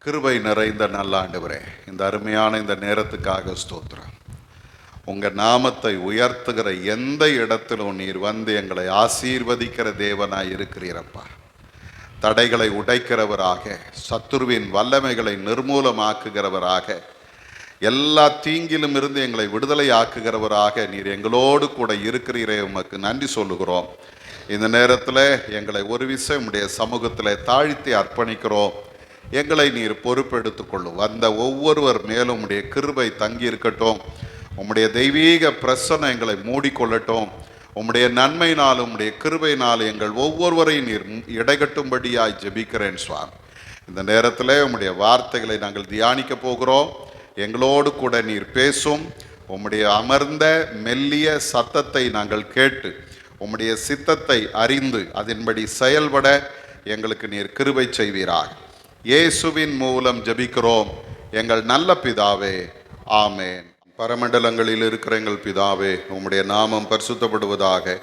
கிருபை நிறைந்த நல்ல ஆண்டவரே, இந்த அருமையான இந்த நேரத்துக்காக ஸ்தோத்திரம். உங்கள் நாமத்தை உயர்த்துகிற எந்த இடத்திலும் நீர் வந்து எங்களை ஆசீர்வதிக்கிற தேவனாய் இருக்கிறீரப்பா. தடைகளை உடைக்கிறவராக, சத்துருவின் வல்லமைகளை நிர்மூலமாக்குகிறவராக, எல்லா தீங்கிலும் இருந்து எங்களை விடுதலை ஆக்குகிறவராக நீர் எங்களோடு கூட இருக்கிறீரே, உமக்கு நன்றி சொல்லுகிறோம். இந்த நேரத்தில் எங்களை ஒரு விஷயம் உம்முடைய சமூகத்தில் தாழ்த்தி அர்ப்பணிக்கிறோம். எங்களை நீர் பொறுப்பெடுத்து கொள்ளும். வந்த ஒவ்வொருவர் மேலும் உம்முடைய கிருபை தங்கி இருக்கட்டும். உம்முடைய தெய்வீக பிரசன்னம் எங்களை மூடிக்கொள்ளட்டும். உம்முடைய நன்மையினால் உம்முடைய கிருபையினால் எங்கள் ஒவ்வொருவரையும் நீர் இடைகட்டும்படியாய் ஜெபிக்கிறேன் சுவாமி. இந்த நேரத்தில் உம்முடைய வார்த்தைகளை நாங்கள் தியானிக்க போகிறோம். எங்களோடு கூட நீர் பேசும். உம்முடைய அமர்ந்த மெல்லிய சத்தத்தை நாங்கள் கேட்டு உம்முடைய சித்தத்தை அறிந்து அதன்படி செயல்பட எங்களுக்கு நீர் கிருபை செய்வீராக. இயேசுவின் மூலம் ஜெபிக்கிறோம் எங்கள் நல்ல பிதாவே, ஆமேன். பரமண்டலங்களில் இருக்கிற எங்கள் பிதாவே, உம்முடைய நாமம் பரிசுத்தப்படுவதாக,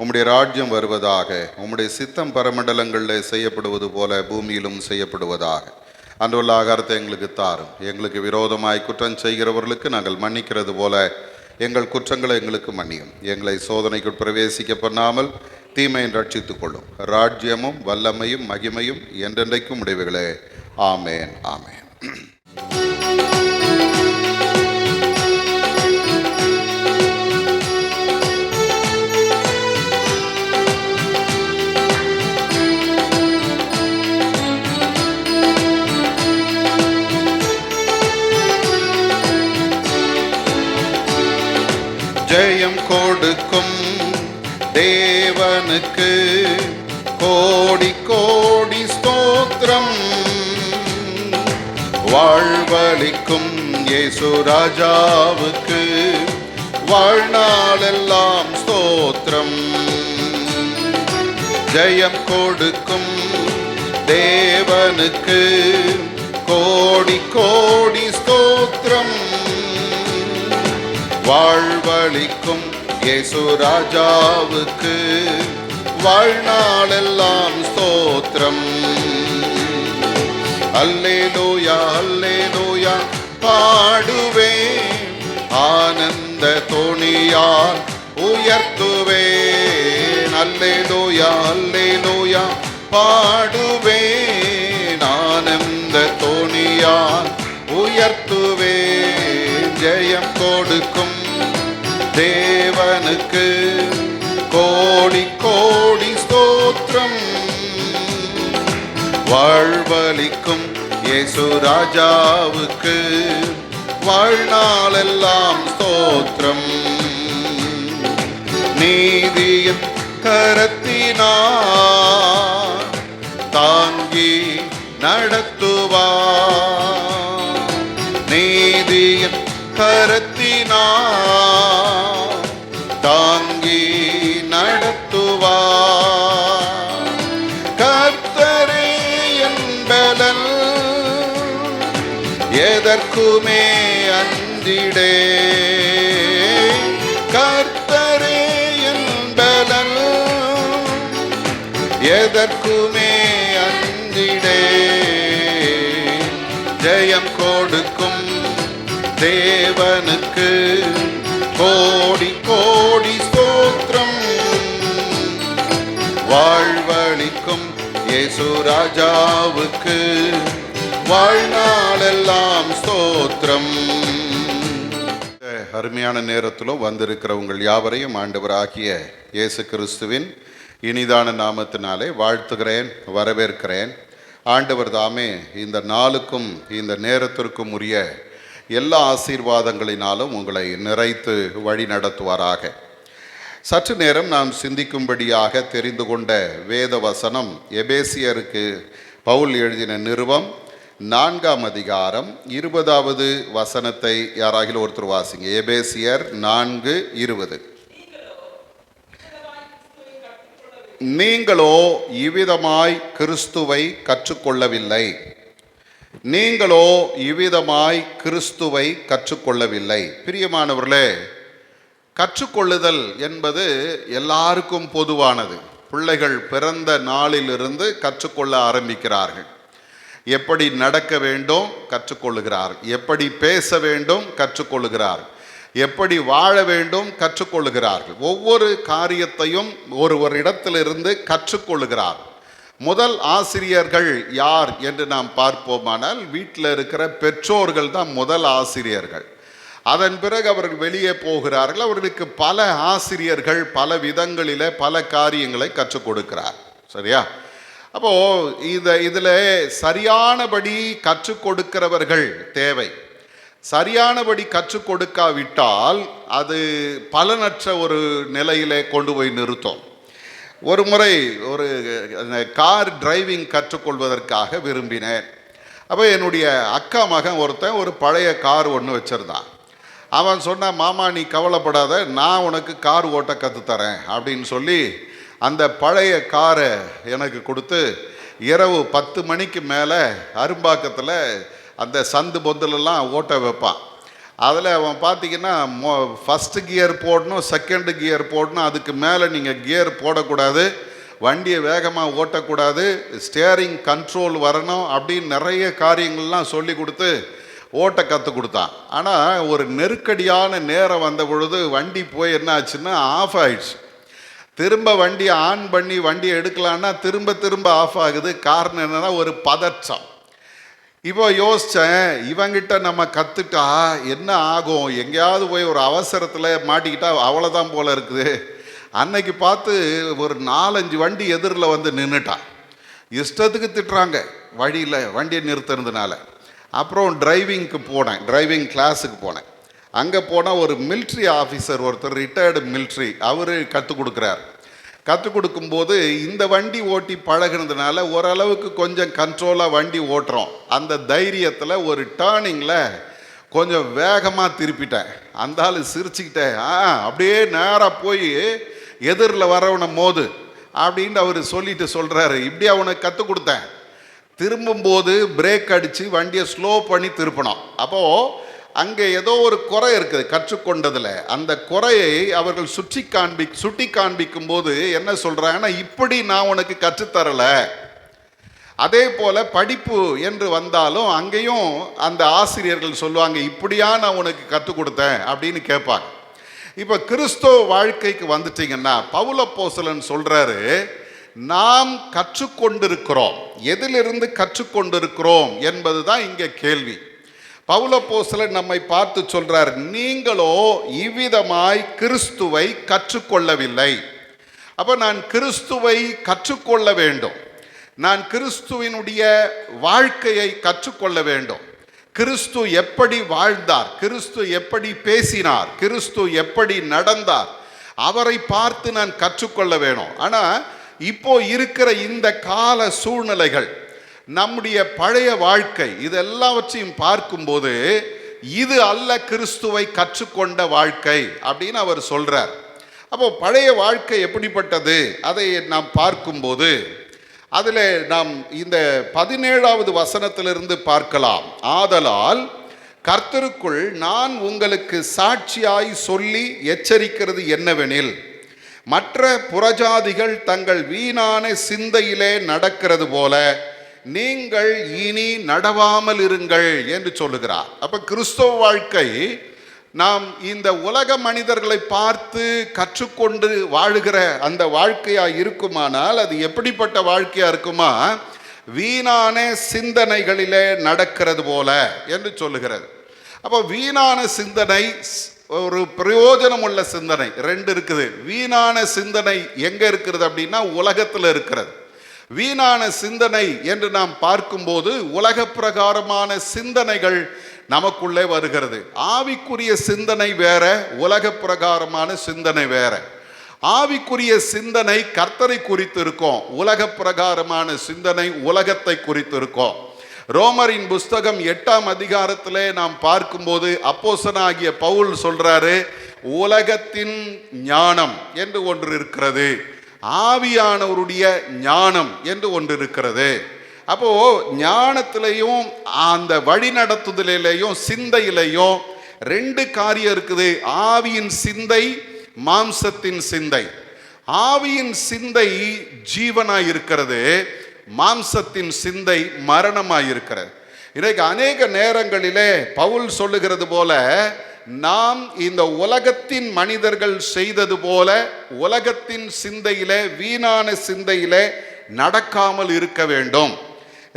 உம்முடைய ராஜ்யம் வருவதாக, உம்முடைய சித்தம் பரமண்டலங்களில் செய்யப்படுவது போல பூமியிலும் செய்யப்படுவதாக. அன்றுள்ள ஆகாரத்தை எங்களுக்கு தாரும். எங்களுக்கு விரோதமாய் குற்றம் செய்கிறவர்களுக்கு நாங்கள் மன்னிக்கிறது போல எங்கள் குற்றங்களை எங்களுக்கு மன்னியும். எங்களை சோதனைக்கு பிரவேசிக்க பண்ணாமல் தீமையை ரட்சித்துக் கொள்ளும். ராஜ்யமும் வல்லமையும் மகிமையும் என்றென்றைக்கும் உடையவைகளே. ஆமேன், ஆமேன். ஜெயம் கொடுக்கும் தேவனுக்கு கோடி கோடி ஸ்தோத்திரம். வாழ்வளிக்கும் இயேசு ராஜாவுக்கு வாழ்நாளெல்லாம் ஸ்தோத்திரம். ஜெயம் கொடுக்கும் தேவனுக்கு கோடி கோடி ஸ்தோத்திரம். வாழ்வளிக்கும் இயேசு ராஜாவுக்கு வாழ்நாளெல்லாம் ஸ்தோத்திரம். அல்லேலூயா அல்லேலூயா பாடுவேன், ஆனந்த தொனியால் உயர்த்துவேன். அல்லேலூயா அல்லேலூயா பாடுவேன், ஆனந்த தொனியால் உயர்த்துவேன். ஜெயம் கொடுக்கும் தேவனுக்கு கோடி கோடி ஸ்தோத்திரம். வாழ்வளிக்கும் இயேசு ராஜாவுக்கு வாழ்நாளெல்லாம் ஸ்தோத்திரம். நீதியின் கரத்தினார் தாங்கி நடத்துவார். நீதியின் கரத்தினார் தாங்கி நடத்துவார். கர்த்தரே என்பலன் எதற்குமே அஞ்சிடே. கர்த்தரே என்பலன் எதற்குமே அஞ்சிடே. ஜெயம் கொடுக்கும் தேவனுக்கு கோடி கோடி ஸ்தோத்திரம். வாழ்வளிக்கும் இயேசு ராஜாவுக்கு வாழ்நாளெல்லாம் ஸ்தோத்திரம். அருமையான நேரத்திலும் வந்திருக்கிற உங்கள் யாவரையும் ஆண்டவராகிய இயேசு கிறிஸ்துவின் இனிதான நாமத்தினாலே வாழ்த்துகிறேன், வரவேற்கிறேன். ஆண்டவர் தாமே இந்த நாளுக்கும் இந்த நேரத்திற்கும் உரிய எல்லா ஆசீர்வாதங்களினாலும் உங்களை நிறைத்து வழி நடத்துவாராக. சற்று நேரம் நாம் சிந்திக்கும்படியாக தெரிந்து கொண்ட வேத வசனம் எபேசியருக்கு பவுல் எழுதின நிருபம் 4ஆம் அதிகாரம் 20வது வசனத்தை யாராகிலும் ஒருத்தர் வாசிங்க. எபேசியர் 4:20. நீங்களோ இவ்விதமாய் கிறிஸ்துவை கற்றுக்கொள்ளவில்லை. நீங்களோ இவ்விதமாய் கிறிஸ்துவை கற்றுக்கொள்ளவில்லை. பிரியமானவர்களே, கற்றுக்கொள்ளுதல் என்பது எல்லாருக்கும் பொதுவானது. பிள்ளைகள் பிறந்த நாளிலிருந்து கற்றுக்கொள்ள ஆரம்பிக்கிறார்கள். எப்படி நடக்க வேண்டும் கற்றுக்கொள்ளுகிறார், எப்படி பேச வேண்டும் கற்றுக்கொள்ளுகிறார், எப்படி வாழ வேண்டும் கற்றுக்கொள்ளுகிறார்கள். ஒவ்வொரு காரியத்தையும் ஒரு இடத்திலிருந்து கற்றுக்கொள்ளுகிறார். முதல் ஆசிரியர்கள் யார் என்று நாம் பார்ப்போமானால் வீட்டில் இருக்கிற பெற்றோர்கள் தான் முதல் ஆசிரியர்கள். அதன் பிறகு அவர்கள் வெளியே போகிறார்கள். அவர்களுக்கு பல ஆசிரியர்கள் பல விதங்களில் பல காரியங்களை கற்றுக் கொடுக்கிறார். சரியா? அப்போது இதில் சரியானபடி கற்றுக் கொடுக்கிறவர்கள் தேவை. சரியானபடி கற்றுக் கொடுக்காவிட்டால் அது பலனற்ற ஒரு நிலையிலே கொண்டு போய் நிறுத்தும். ஒரு முறை ஒரு கார் டிரைவிங் கற்றுக்கொள்வதற்காக விரும்பினேன். அப்போ என்னுடைய அக்கா மகன் ஒருத்தன் ஒரு பழைய கார் ஒன்று வச்சுருந்தான். அவன் சொன்னான், மாமா நீ கவலைப்படாத, நான் உனக்கு கார் ஓட்ட கற்றுத்தரேன் அப்படின்னு சொல்லி அந்த பழைய காரை எனக்கு கொடுத்து இரவு 10 மணிக்கு மேலே அரும்பாக்கத்தில் அந்த சந்து பொந்திலெல்லாம் ஓட்ட வைப்பான். அதில் அவன் பார்த்திங்கன்னா ஃபஸ்ட்டு கியர் போடணும், செகண்டு கியர் போடணும், அதுக்கு மேலே நீங்கள் கியர் போடக்கூடாது, வண்டியை வேகமாக ஓட்டக்கூடாது, ஸ்டியரிங் கண்ட்ரோல் வரணும் அப்படின்னு நிறைய காரியங்கள்லாம் சொல்லி கொடுத்து ஓட்ட கற்றுக் கொடுத்தான். ஆனால் ஒரு நெருக்கடியான நேரம் வந்த பொழுது வண்டி போய் என்ன ஆச்சுன்னா ஆஃப் ஆயிடுச்சு. திரும்ப வண்டியை ஆன் பண்ணி வண்டியை எடுக்கலான்னா திரும்ப ஆஃப் ஆகுது. காரணம் என்னென்னா ஒரு பதற்றம். இப்போ யோசித்தேன், இவங்கிட்ட நம்ம கற்றுட்டா என்ன ஆகும், எங்கேயாவது போய் ஒரு அவசரத்தில் மாட்டிக்கிட்டா அவ்வளோதான் போல் இருக்குது. அன்னைக்கு பார்த்து ஒரு 4-5 வண்டி எதிரில் வந்து நின்றுட்டான். இஷ்டத்துக்கு திட்டுறாங்க வழியில் வண்டியை நிறுத்துறதுனால. அப்புறம் டிரைவிங்க்கு போனேன், டிரைவிங் கிளாஸுக்கு போனேன். அங்கே போனால் ஒரு மிலிட்ரி ஆஃபீஸர் ஒருத்தர், ரிட்டையர்டு மிலிட்ரி, அவர் கற்றுக் கொடுக்குறார். கற்றுக் கொடுக்கும்போது இந்த வண்டி ஓட்டி பழகினதுனால ஓரளவுக்கு கொஞ்சம் கண்ட்ரோலாக வண்டி ஓட்டுறோம். அந்த தைரியத்தில் ஒரு டேர்னிங்கில் கொஞ்சம் வேகமாக திருப்பிட்டேன். அந்த ஆள் சிரிச்சுக்கிட்டேன், அப்படியே நேராக போய் எதிரில் வரவனை மோது அப்படின்ட்டு அவர் சொல்லிட்டு சொல்கிறாரு, இப்படி அவனுக்கு கற்றுக் கொடுத்தேன். திரும்பும்போது பிரேக் அடித்து வண்டியை ஸ்லோ பண்ணி திருப்பணும். அப்போது அங்கே ஏதோ ஒரு குறை இருக்குது கற்றுக்கொண்டதில். அந்த குறையை அவர்கள் சுட்டி காண்பிக்கும் போது என்ன சொல்கிறாங்கன்னா, இப்படி நான் உனக்கு கற்றுத்தரலை. அதே போல் படிப்பு என்று வந்தாலும் அங்கேயும் அந்த ஆசிரியர்கள் சொல்லுவாங்க, இப்படியா நான் உனக்கு கற்றுக் கொடுத்தேன் அப்படின்னு கேட்பாங்க. இப்போ கிறிஸ்தவ வாழ்க்கைக்கு வந்துட்டீங்கன்னா பவுல் அப்போஸ்தலன் சொல்கிறாரு, நாம் கற்றுக்கொண்டிருக்கிறோம். எதிலிருந்து கற்றுக்கொண்டிருக்கிறோம் என்பது தான் இங்கே கேள்வி. பவுல் அப்போஸ்தலன் நம்மை பார்த்து சொல்றார், நீங்களோ இவ்விதமாய் கிறிஸ்துவை கற்றுக்கொள்ளவில்லை. அப்போ நான் கிறிஸ்துவை கற்றுக்கொள்ள வேண்டும், நான் கிறிஸ்துவினுடைய வாழ்க்கையை கற்றுக்கொள்ள வேண்டும். கிறிஸ்து எப்படி வாழ்ந்தார், கிறிஸ்து எப்படி பேசினார், கிறிஸ்து எப்படி நடந்தார், அவரை பார்த்து நான் கற்றுக்கொள்ள வேணும். ஆனால் இப்போ இருக்கிற இந்த கால சூழ்நிலைகள், நம்முடைய பழைய வாழ்க்கை, இதெல்லாவற்றையும் பார்க்கும்போது இது அல்ல கிறிஸ்துவை கற்றுக்கொண்ட வாழ்க்கை அப்படின்னு அவர் சொல்றார். அப்போ பழைய வாழ்க்கை எப்படிப்பட்டது அதை நாம் பார்க்கும்போது அதில் நாம் இந்த 17வது வசனத்திலிருந்து பார்க்கலாம். ஆதலால் கர்த்தருக்குள் நான் உங்களுக்கு சாட்சியாய் சொல்லி எச்சரிக்கிறது என்னவெனில், மற்ற புறஜாதிகள் தங்கள் வீணான சிந்தையிலே நடக்கிறது போல நீங்கள் இனி நடவாமல் இருங்கள் என்று சொல்லுகிறார். அப்ப கிறிஸ்தவ வாழ்க்கை நாம் இந்த உலக மனிதர்களை பார்த்து கற்றுக்கொண்டு வாழுகிற அந்த வாழ்க்கையா இருக்குமானால் அது எப்படிப்பட்ட வாழ்க்கையா இருக்குமா, வீணான சிந்தனைகளிலே நடக்கிறது போல என்று சொல்லுகிறது. அப்போ வீணான சிந்தனை, ஒரு பிரயோஜனம் உள்ள சிந்தனை, 2 இருக்குது. வீணான சிந்தனை எங்க இருக்கிறது அப்படின்னா உலகத்தில் இருக்கிறது. வீணான சிந்தனை என்று நாம் பார்க்கும்போது உலக பிரகாரமான சிந்தனைகள் நமக்குள்ளே வருகிறது. ஆவிக்குரிய சிந்தனை வேற, உலக பிரகாரமான சிந்தனை வேற. ஆவிக்குரிய சிந்தனை கர்த்தரை குறித்து இருக்கும், உலக பிரகாரமான சிந்தனை உலகத்தை குறித்து இருக்கும். ரோமரின் புஸ்தகம் 8ஆம் அதிகாரத்திலே நாம் பார்க்கும்போது அப்போஸ்தலனாகிய பவுல் சொல்றாரு, உலகத்தின் ஞானம் என்று ஒன்று இருக்கிறது, ஆவியானவருடைய ஞானம் என்று ஒன்று இருக்கிறது. அப்போ ஞானத்திலையும் அந்த வழி நடத்துதலையும் சிந்தையிலையும் 2 காரியம் இருக்குது. ஆவியின் சிந்தை, மாம்சத்தின் சிந்தை. ஆவியின் சிந்தை ஜீவனாய் இருக்கிறது, மாம்சத்தின் சிந்தை மரணமாயிருக்கிறது. இன்றைக்கு அநேக நேரங்களிலே பவுல் சொல்லுகிறது போல, நாம் இந்த உலகத்தின் மனிதர்கள் செய்தது போல உலகத்தின் சிந்தையிலே, வீணான சிந்தையிலே நடக்காமல் இருக்க வேண்டும்.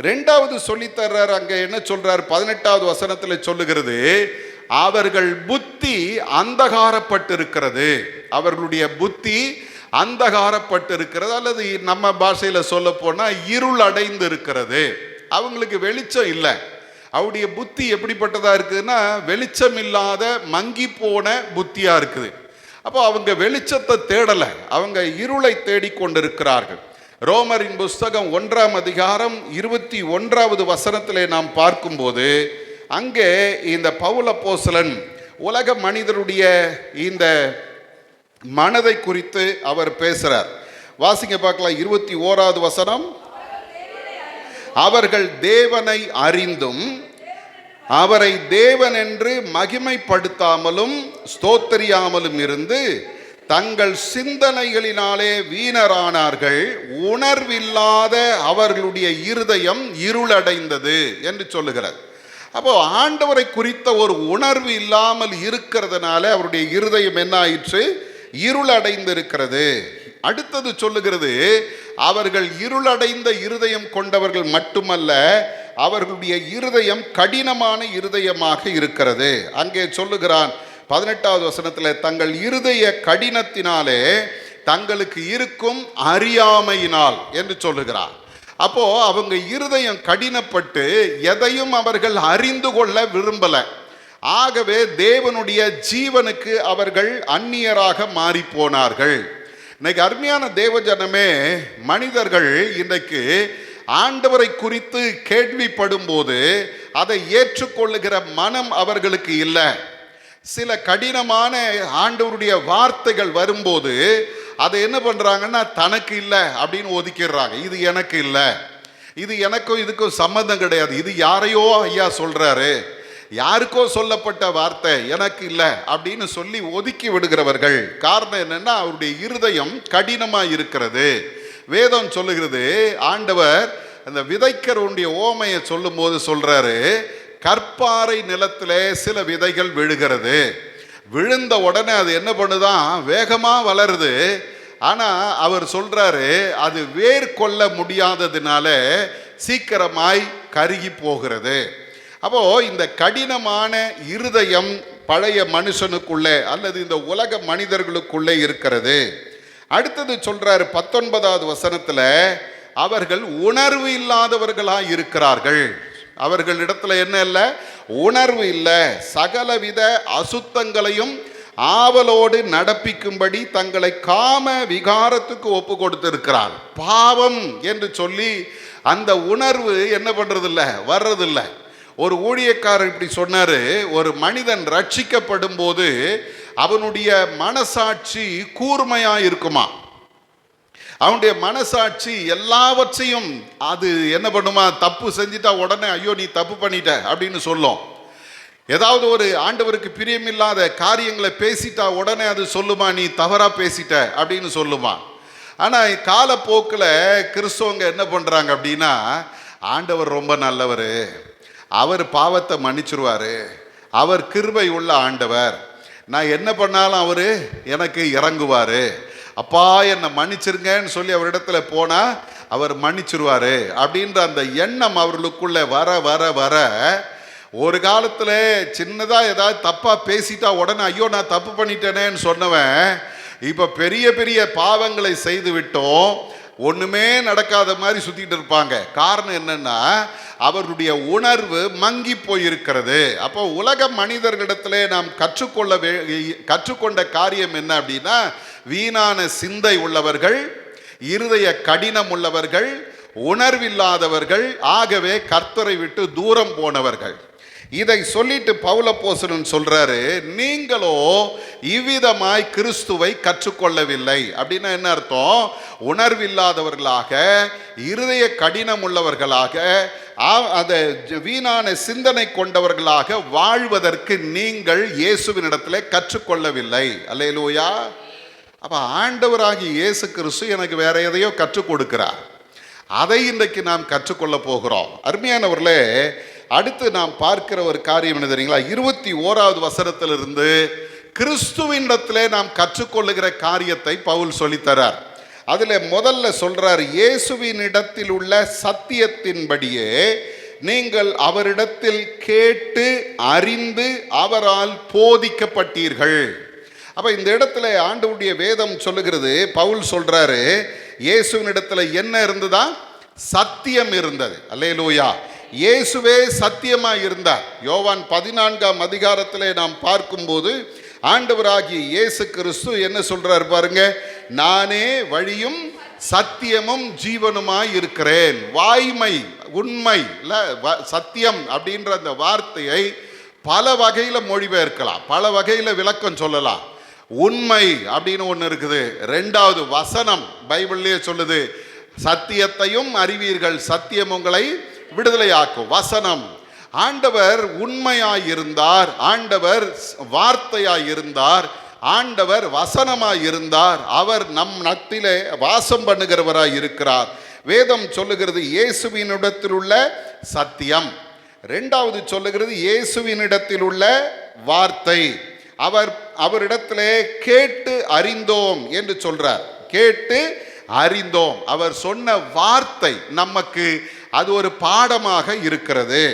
ரெண்டாவது சொல்லித்தர்றார். அங்க என்ன சொல்றார்? 18வது வசனத்தில் சொல்லுகிறது, அவர்கள் புத்தி அந்தகாரப்பட்டிருக்கிறது. அவர்களுடைய புத்தி அந்தகாரப்பட்டிருக்கிறது, அல்லது நம்ம பாஷையில சொல்ல போனா இருள் அடைந்து இருக்கிறது. அவங்களுக்கு வெளிச்சம் இல்லை. அவருடைய புத்தி எப்படிப்பட்டதா இருக்குதுன்னா, வெளிச்சம் இல்லாத மங்கி போன புத்தியா இருக்குது. அப்போ அவங்க வெளிச்சத்தை தேடல, அவங்க இருளை தேடிக்கொண்டிருக்கிறார்கள். ரோமரின் புஸ்தகம் 1ஆம் அதிகாரம் 21வது வசனத்திலே நாம் பார்க்கும்போது, அங்கே இந்த பவுல் அப்போஸ்தலன் உலக மனிதருடைய இந்த மனதை குறித்து அவர் பேசுறார். வாசிங்க பார்க்கலாம். 21வது வசனம், அவர்கள் தேவனை அறிந்தும் அவரை தேவன் என்று மகிமைப்படுத்தாமலும் ஸ்தோத்தரியாமலும் இருந்து தங்கள் சிந்தனைகளினாலே வீணரானார்கள். உணர்வில்லாத அவர்களுடைய இருதயம் இருளடைந்தது என்று சொல்லுகிறார். அப்போ ஆண்டவரை குறித்த ஒரு உணர்வு இல்லாமல் இருக்கிறதுனால அவருடைய இருதயம் என்ன ஆயிற்று? இருளடைந்திருக்கிறது. அடுத்தது சொல்லுகிறது, அவர்கள் இருளடைந்த இருதயம் கொண்டவர்கள் மட்டுமல்ல, அவர்களுடைய இருதயம் கடினமான இருதயமாக இருக்கிறது. அங்கே சொல்லுகிறான் 18வது வசனத்தில், தங்கள் இருதய கடினத்தினாலே தங்களுக்கு இருக்கும் அறியாமையினால் என்று சொல்லுகிறார். அப்போ அவங்க இருதயம் கடினப்பட்டு எதையும் அவர்கள் அறிந்து கொள்ள விரும்பல. ஆகவே தேவனுடைய ஜீவனுக்கு அவர்கள் அந்நியராக மாறி போனார்கள். இன்னைக்கு அருமையான தேவஜனமே, மனிதர்கள் இன்றைக்கு ஆண்டவரை குறித்து கேள்விப்படும் போது அதை ஏற்றுக்கொள்ளுகிற மனம் அவர்களுக்கு இல்லை. சில கடினமான ஆண்டவருடைய வார்த்தைகள் வரும்போது அதை என்ன பண்றாங்கன்னா, தனக்கு இல்லை அப்படின்னு ஒதுக்கிடுறாங்க. இது எனக்கு இல்லை, இது எனக்கும் இதுக்கும் சம்மந்தம் கிடையாது, இது யாரையோ ஐயா சொல்றாரு, யாருக்கோ சொல்லப்பட்ட வார்த்தை, எனக்கு இல்லை அப்படின்னு சொல்லி ஒதுக்கி விடுகிறவர்கள். காரணம் என்னன்னா, அவருடைய இருதயம் கடினமா இருக்கிறது. வேதம் சொல்லுகிறது, ஆண்டவர் அந்த விதைக்கிறவனுடைய ஓமையை சொல்லும் போது சொல்றாரு, கற்பாறை நிலத்திலே சில விதைகள் விழுகிறது. விழுந்த உடனே அது என்ன பண்ணுதான்? வேகமா வளருது. ஆனா அவர் சொல்றாரு, அது வேர் கொள்ள முடியாததுனால சீக்கிரமாய் கருகி போகிறது. அப்போ இந்த கடினமான இருதயம் பழைய மனுஷனுக்குள்ளே அல்லது இந்த உலக மனிதர்களுக்குள்ளே இருக்கிறது. அடுத்தது சொல்றாரு 19வது வசனத்துல, அவர்கள் உணர்வு இல்லாதவர்களாய் இருக்கிறார்கள். அவர்களிடத்துல என்ன இல்லை? உணர்வு இல்லை. சகலவித அசுத்தங்களையும் ஆவலோடு நடப்பிக்கும்படி தங்களை காம விகாரத்துக்கு ஒப்பு கொடுத்திருக்கிறார். பாவம் என்று சொல்லி அந்த உணர்வு என்ன பண்றதில்லை, வர்றதில்லை. ஒரு ஊழியக்காரர் இப்படி சொன்னாரு, ஒரு மனிதன் ரட்சிக்கப்படும் போது அவனுடைய மனசாட்சி கூர்மையா இருக்குமா. அவனுடைய மனசாட்சி எல்லாவற்றையும் அது என்ன பண்ணுமா, தப்பு செஞ்சிட்டா உடனே ஐயோ நீ தப்பு பண்ணிட்ட அப்படின்னு சொல்லும். ஏதாவது ஒரு ஆண்டவருக்கு பிரியமில்லாத காரியங்களை பேசிட்டா உடனே அது சொல்லுமா, நீ தவறா பேசிட்ட அப்படின்னு சொல்லுமா. ஆனா காலப்போக்கில் கிறிஸ்தவங்க என்ன பண்றாங்க அப்படின்னா, ஆண்டவர் ரொம்ப நல்லவர், அவர் பாவத்தை மன்னிச்சிருவாரு, அவர் கிருபை உள்ள ஆண்டவர், நான் என்ன பண்ணாலும் அவரு எனக்கு இறங்குவாரு, அப்பா என்னை மன்னிச்சிருங்கன்னு சொல்லி அவரிடத்துல போனா அவர் மன்னிச்சிருவாரு அப்படின்ற அந்த எண்ணம் அவர்களுக்குள்ள வர வர வர ஒரு காலத்துல சின்னதா ஏதாவது தப்பா பேசிட்டா உடனே ஐயோ நான் தப்பு பண்ணிட்டேனேன்னு சொன்னவன் இப்ப பெரிய பெரிய பாவங்களை செய்து விட்டோம் ஒண்ணுமே நடக்காத மாதிரி சுத்திட்டு இருப்பாங்க. காரணம் என்னன்னா, அவருடைய உணர்வு மங்கி போயிருக்கிறது. அப்போ உலக மனிதர்களிடத்திலே நாம் கற்றுக்கொண்ட காரியம் என்ன அப்படின்னா, வீணான சிந்தை உள்ளவர்கள், இருதய கடினம் உள்ளவர்கள், உணர்வில்லாதவர்கள், ஆகவே கர்த்தரை விட்டு தூரம் போனவர்கள். இதை சொல்லிட்டு பவுல் அப்போஸ்தலன் சொல்றாரு, நீங்களோ இவ்விதமாய் கிறிஸ்துவை கற்றுக்கொள்ளவில்லை. அப்படின்னா என்ன அர்த்தம்? உணர்வில்லாதவர்களாக, இருதய கடினம் உள்ளவர்களாக, அதை வீணான சிந்தனை கொண்டவர்களாக வாழ்வதற்கு நீங்கள் இயேசுவினிடத்தில் கற்றுக்கொள்ளவில்லை. அல்லேலூயா. அப்ப ஆண்டவராகிய இயேசு கிறிஸ்து எனக்கு வேற எதையோ கற்றுக் கொடுக்கிறார். அதை இன்றைக்கு நாம் கற்றுக்கொள்ள போகிறோம். அருமையானவர்களே, அடுத்து நாம் பார்க்கிற ஒரு காரியம் என்ன தெரியுங்களா? 21வது வசனத்திலிருந்து கிறிஸ்துவினிடத்திலே நாம் கற்றுக்கொள்ளுகிற காரியத்தை பவுல் சொல்லித்தரார். அதில் முதல்ல சொல்றார், இயேசுவினிடத்தில் உள்ள சத்தியத்தின்படியே நீங்கள் அவரிடத்தில் கேட்டு அறிந்து அவரால் போதிக்கப்பட்டீர்கள். அப்ப இந்த இடத்துல ஆண்டவருடைய வேதம் சொல்லுகிறது, பவுல் சொல்றாரு, இயேசுவினிடத்துல என்ன இருந்ததா? சத்தியம் இருந்தது. அல்லேலூயா. இயேசுவே சத்தியமா இருந்தார். யோவான் 14ஆம் அதிகாரத்திலே நாம் பார்க்கும்போது ஆண்டவராகிய இயேசு கிறிஸ்து என்ன சொல்றார் பாருங்க, நானே வழியும் சத்தியமும் ஜீவனுமாய் இருக்கிறேன். வாய்மை, உண்மை இல்ல, சத்தியம் அப்படின்ற அந்த வார்த்தையை பல வகையில மொழிபெயர்க்கலாம், பல வகையில விளக்கம் சொல்லலாம். உண்மை அப்படின்னு ஒன்று இருக்குது. ரெண்டாவது வசனம் பைபிள்லயே சொல்லுது, சத்தியத்தையும் அறிவீர்கள், சத்தியம் உங்களை விடுதலையாக்கும். வசனம். ஆண்டவர் உண்மையாயிருந்தார், ஆண்டவர் வார்த்தையாயிருந்தார், ஆண்டவர் வசனமாயிருந்தார். அவர் நம் நத்திலே வாசம் பண்ணுகிறவராய் இருக்கிறார். வேதம் சொல்லுகிறது இயேசுவினிடத்தில் உள்ள சத்தியம். இரண்டாவது சொல்லுகிறது இயேசுவினிடத்தில் உள்ள வார்த்தை. அவரிடத்திலே கேட்டு அறிந்தோம் என்று சொல்றார். கேட்டு அறிந்தோம். அவர் சொன்ன வார்த்தை நமக்கு அது ஒரு பாடமாக இருக்கிறது.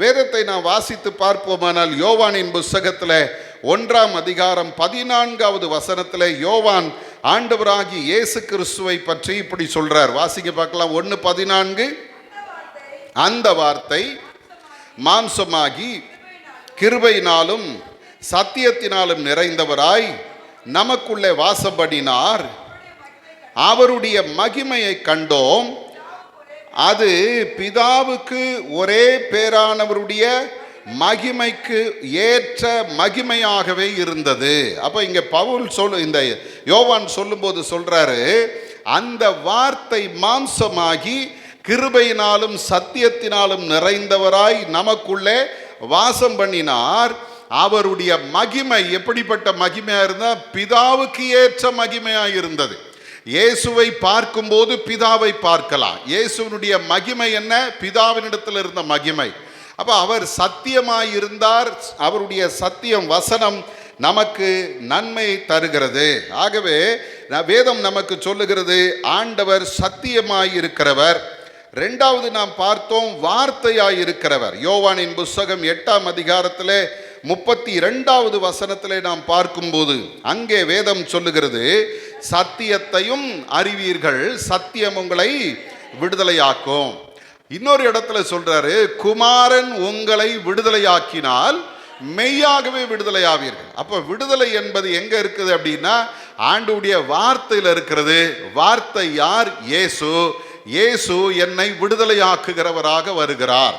வேதத்தை நாம் வாசித்து பார்ப்போமானால் யோவானின் புஸ்தகத்தில் 1ஆம் அதிகாரம் 14வது வசனத்தில் யோவான் ஆண்டவராகி இயேசு கிறிஸ்துவை பற்றி இப்படி சொல்றார். வாசிக்க பார்க்கலாம். 1:14. அந்த வார்த்தை மாம்சமாகி கிருபையினாலும் சத்தியத்தினாலும் நிறைந்தவராய் நமக்குள்ளே வாசப்படினார். அவருடைய மகிமையை கண்டோம். அது பிதாவுக்கு ஒரே பேரானவருடைய மகிமைக்கு ஏற்ற மகிமையாகவே இருந்தது. அப்ப இங்க பவுல் இந்த யோவான் சொல்லும்போது சொல்றாரு, அந்த வார்த்தை மாம்சமாகி கிருபையினாலும் சத்தியத்தினாலும் நிறைந்தவராய் நமக்குள்ளே வாசம் பண்ணினார். அவருடைய மகிமை எப்படிப்பட்ட மகிமையா இருந்தா? பிதாவுக்கு ஏற்ற மகிமையா இருந்தது. இயேசுவை பார்க்கும்போது பிதாவை பார்க்கலாம். இயேசுனுடைய மகிமை என்ன? பிதாவினிடத்தில் இருந்த மகிமை. அப்ப அவர் சத்தியமாயிருந்தார். அவருடைய சத்தியம் வசனம் நமக்கு நன்மை தருகிறது. ஆகவே வேதம் நமக்கு சொல்லுகிறது ஆண்டவர் சத்தியமாயிருக்கிறவர். இரண்டாவது நாம் பார்த்தோம் வார்த்தையாயிருக்கிறவர். யோவானின் புஸ்தகம் 8ஆம் அதிகாரத்திலே 32வது வசனத்திலே நாம் பார்க்கும்போது அங்கே வேதம் சொல்லுகிறது, சத்தியத்தையும் அறிவீர்கள், சத்தியம் உங்களை விடுதலையாக்கும். இன்னொரு இடத்துல சொல்றாரு, குமாரன் உங்களை விடுதலையாக்கினால் மெய்யாகவே விடுதலையாவீர்கள். அப்ப விடுதலை என்பது எங்க இருக்குது அப்படின்னா ஆண்டவருடைய வார்த்தையில் இருக்கிறது. வார்த்தை யார்? இயேசு. இயேசு என்னை விடுதலையாக்குகிறவராக வருகிறார்.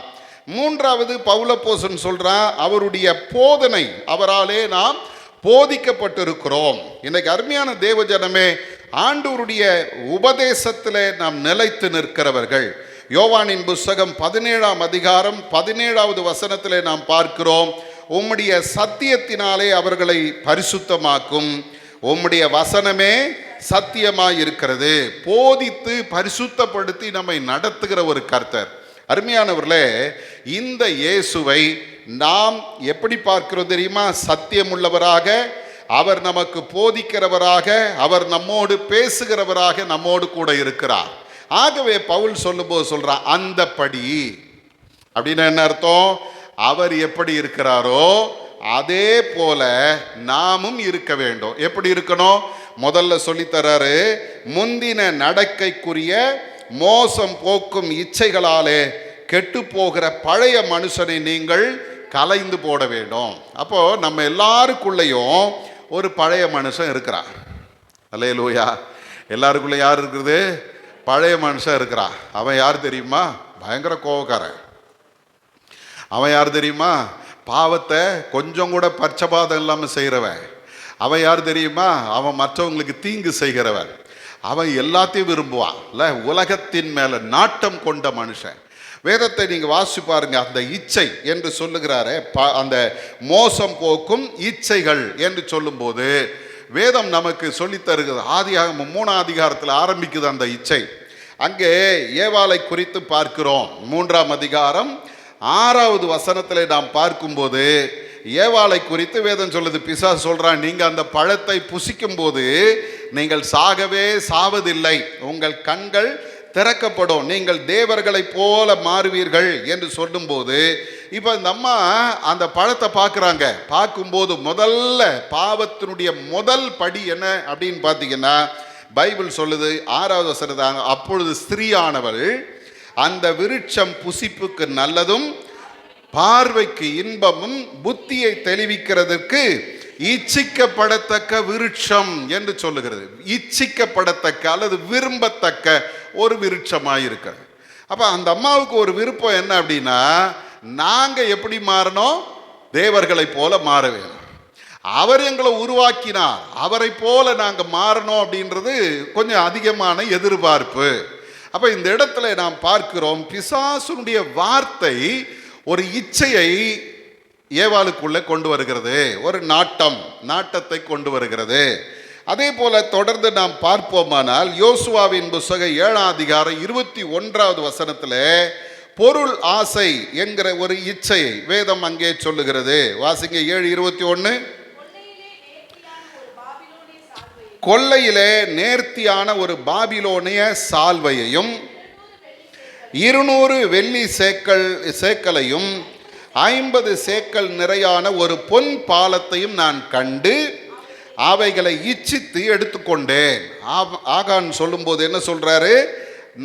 மூன்றாவது பவுலப்போசன் சொல்றான், அவருடைய போதனை, அவராலே நாம் போதிக்கப்பட்டிருக்கிறோம். இன்னைக்கு அருமையான தேவஜனமே, ஆண்டவருடைய உபதேசத்திலே நாம் நிலைத்து நிற்கிறவர்கள். யோவானின் புஸ்தகம் 17ஆம் அதிகாரம் 17வது வசனத்திலே நாம் பார்க்கிறோம், உம்முடைய சத்தியத்தினாலே அவர்களை பரிசுத்தமாக்கும், உம்முடைய வசனமே சத்தியமாயிருக்கிறது. போதித்து பரிசுத்தப்படுத்தி நம்மை நடத்துகிற ஒரு கர்த்தர். அருமையானவர்களே, இந்த இயேசுவை நாம் எப்படி பார்க்கிறோம் தெரியுமா? சத்தியமுள்ளவராக, அவர் நமக்கு போதிக்கிறவராக, அவர் நம்மோடு பேசுகிறவராக, நம்மோடு கூட இருக்கிறார். ஆகவே பவுல் சொல்லும்போது சொல்றான், அந்தப்படி அப்படின்னு என்ன அர்த்தம்? அவர் எப்படி இருக்கிறாரோ அதே போல நாமும் இருக்க வேண்டும். எப்படி இருக்கணும்? முதல்ல சொல்லித்தராரு, முந்தின நடக்கைக்குரிய மோசம் போக்கும் இச்சைகளாலே கெட்டு போகிற பழைய மனுஷனை நீங்கள் கலைந்து போட வேண்டும். அப்போ நம்ம எல்லாருக்குள்ளேயும் ஒரு பழைய மனுஷன் இருக்கிறான். அல்லேலூயா. எல்லாருக்குள்ள யார் இருக்குது? பழைய மனுஷன் இருக்கிறான். அவன் யார் தெரியுமா? பயங்கர கோபக்காரன். அவன் யார் தெரியுமா? பாவத்தை கொஞ்சம் கூட பட்சபாதம் இல்லாமல் செய்கிறவன். அவன் யார் தெரியுமா? அவன் மற்றவங்களுக்கு தீங்கு செய்கிறவன். அவன் எல்லாத்தையும் விரும்புவான். இல்லை, உலகத்தின் மேல நாட்டம் கொண்ட மனுஷன். வேதத்தை நீங்க வாசி பாருங்க. அந்த இச்சை என்று சொல்லுகிறாரே, அந்த மோசம் போக்கும் இச்சைகள் என்று சொல்லும்போது வேதம் நமக்கு சொல்லி தருகிறது. ஆதியாகமம் 3ஆம் அதிகாரத்தில் ஆரம்பிக்குது அந்த இச்சை. அங்கே ஏவாளை குறித்து பார்க்கிறோம். 3ஆம் அதிகாரம் 6வது வசனத்தில் நாம் பார்க்கும்போது ஏவாளை குறித்து வேதம் சொல்லுது. பிசாசு சொல்றான், நீங்க அந்த பழத்தை புசிக்கும் போது நீங்கள் சாகவே சாவதில்லை, உங்கள் கண்கள் திறக்கப்படும், நீங்கள் தேவர்களை போல மாறுவீர்கள் என்று சொல்லும்போது, இப்போ இந்த அம்மா அந்த பழத்தை பார்க்குறாங்க. பார்க்கும்போது முதல்ல பாவத்தினுடைய முதல் படி என்ன அப்படின்னு பார்த்தீங்கன்னா, பைபிள் சொல்லுது 6வது வசனம், அப்பொழுது ஸ்திரீயானவள் அந்த விருட்சம் புசிப்புக்கு நல்லதும் பார்வைக்கு இன்பமும் புத்தியை தெளிவிக்கிறதுக்கு இச்சிக்கப்படத்தக்க விருட்சம் என்று சொல்லுகிறது. இச்சிக்கப்படத்தக்க அல்லது விரும்பத்தக்க ஒரு விருட்சமாயிருக்கிறது. அப்போ அந்த அம்மாவுக்கு ஒரு விருப்பம் என்ன அப்படின்னா, நாங்கள் எப்படி மாறணும்? தேவர்களை போல மாற வேணும். அவர் எங்களை உருவாக்கினார், அவரை போல நாங்கள் மாறணும் அப்படின்றது கொஞ்சம் அதிகமான எதிர்பார்ப்பு. அப்போ இந்த இடத்துல நாம் பார்க்கிறோம், பிசாசுனுடைய வார்த்தை ஒரு இச்சையை ஏவாளுக்குள்ளே கொண்டு வருகிறது, ஒரு நாட்டத்தை கொண்டு வருகிறது. அதே போல தொடர்ந்து நாம் பார்ப்போமானால் யோசுவாவின் புத்தகம் 7ஆம் அதிகாரம் 21வது வசனத்தில் பொருள் ஆசை என்கிற ஒரு இச்சையை வேதம் அங்கே சொல்லுகிறது. வாசிங்க 7:21. கொள்ளையிலே நேர்த்தியான ஒரு பாபிலோனிய சால்வையையும் 200 வெள்ளி சேக்கலையும் 50 சேக்கல் நிறையான ஒரு பொன் பாலத்தையும் நான் கண்டு அவைகளை இச்சித்து எடுத்துக்கொண்டேன். ஆகான் சொல்லும்போது என்ன சொல்றாரு?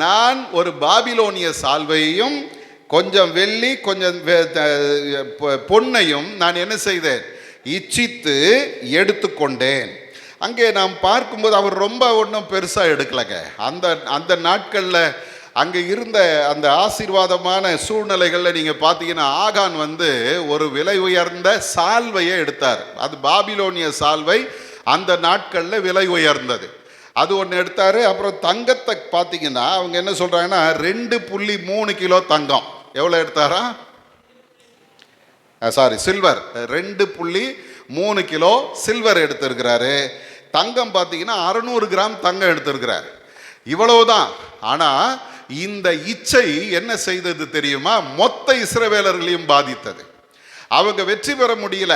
நான் ஒரு பாபிலோனிய சால்வையையும் கொஞ்சம் வெள்ளி கொஞ்சம் பொன்னையும் நான் என்ன செய்தேன்? இச்சித்து எடுத்துக்கொண்டேன். அங்கே நாம் பார்க்கும்போது அவர் ரொம்ப ஒன்றும் பெருசாக எடுக்கலைங்க. அந்த நாட்களில் அங்கே இருந்த அந்த ஆசீர்வாதமான சூழ்நிலைகளில் நீங்கள் பார்த்தீங்கன்னா, ஆகான் ஒரு விலை உயர்ந்த சால்வையை எடுத்தார். அது பாபிலோனிய சால்வை, அந்த நாட்களில் விலை உயர்ந்தது. அது ஒன்று எடுத்தார். அப்புறம் தங்கத்தை பார்த்தீங்கன்னா அவங்க என்ன சொல்கிறாங்கன்னா 2.3 கிலோ தங்கம். எவ்வளோ எடுத்தாரா? சில்வர் 2.3 கிலோ சில்வர் எடுத்திருக்கிறாரு. தங்கம் பார்த்தீங்கன்னா 600 கிராம் தங்கம் எடுத்திருக்கிறார். இவ்வளவுதான். ஆனால் இந்த இச்சை என்ன செய்தது தெரியுமா? மொத்த இஸ்ரவேலர்களையும் பாதித்தது. அவங்க வெற்றி பெற முடியல.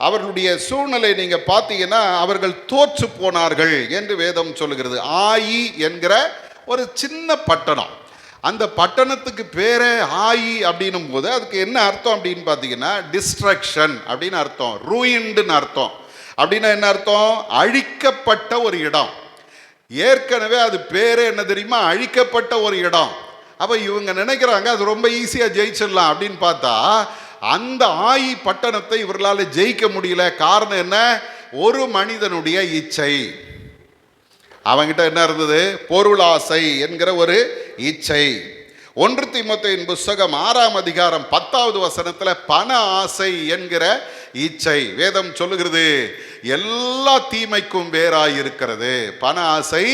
அவர்களுடைய சூழ்நிலை நீங்க பார்த்தீங்கன்னா அவர்கள் தோற்று போனார்கள் என்று வேதம் சொல்லுகிறது. ஆயி என்கிற ஒரு சின்ன பட்டணம். அந்த பட்டணத்துக்கு பேரே ஆயி அப்படின்னும் போது அதுக்கு என்ன அர்த்தம் அப்படின்னு பார்த்தீங்கன்னா, டிஸ்ட்ரக்ஷன் அப்படின்னு அர்த்தம், ரூயின்டுன்னு அர்த்தம். அப்படின்னா என்ன அர்த்தம்? அழிக்கப்பட்ட ஒரு இடம். ஏற்கனவே அது பேரே என்ன தெரியுமா? அழிக்கப்பட்ட ஒரு இடம். அப்போ இவங்க நினைக்கிறாங்க அது ரொம்ப ஈஸியாக ஜெயிச்சிடலாம் அப்படின்னு பார்த்தா, அந்த ஆயி பட்டணத்தை இவர்களால் ஜெயிக்க முடியல. காரணம் என்ன? ஒரு மனிதனுடைய இச்சை. அவங்கிட்ட என்ன இருந்தது? பொருளாசை என்கிற ஒரு இச்சை. 1 தீமோத்தேயுவின் புத்தகம் 6ஆம் அதிகாரம் 10வது வசனத்தில் பண ஆசை என்கிற இச்சை வேதம் சொல்லுகிறது எல்லா தீமைக்கும் வேறாயிருக்கிறது. பண ஆசை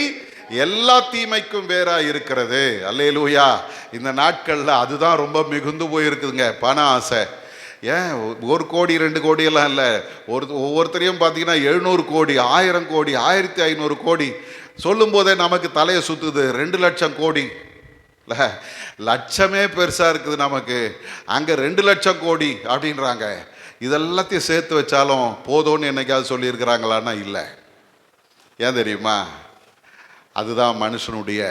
எல்லா தீமைக்கும் வேறாயிருக்கிறது. அல்லேலூயா. இந்த நாட்களில் அதுதான் ரொம்ப மிகுந்து போயிருக்குதுங்க, பண ஆசை. ஏன் 1 கோடி 2 கோடி எல்லாம் இல்லை. ஒவ்வொருத்தரையும் பார்த்தீங்கன்னா 700 கோடி 1000 கோடி 1500 கோடி சொல்லும் போதே நமக்கு தலையை சுற்றுது. 2 லட்சம் கோடி இல்லை, லட்சமே பெருசாக இருக்குது நமக்கு. அங்கே 2 லட்சம் கோடி அப்படின்றாங்க. இதெல்லாத்தையும் சேர்த்து வச்சாலும் போதும்னு என்னைக்காவது சொல்லியிருக்கிறாங்களான்னா இல்லை. ஏன் தெரியுமா? அதுதான் மனுஷனுடைய,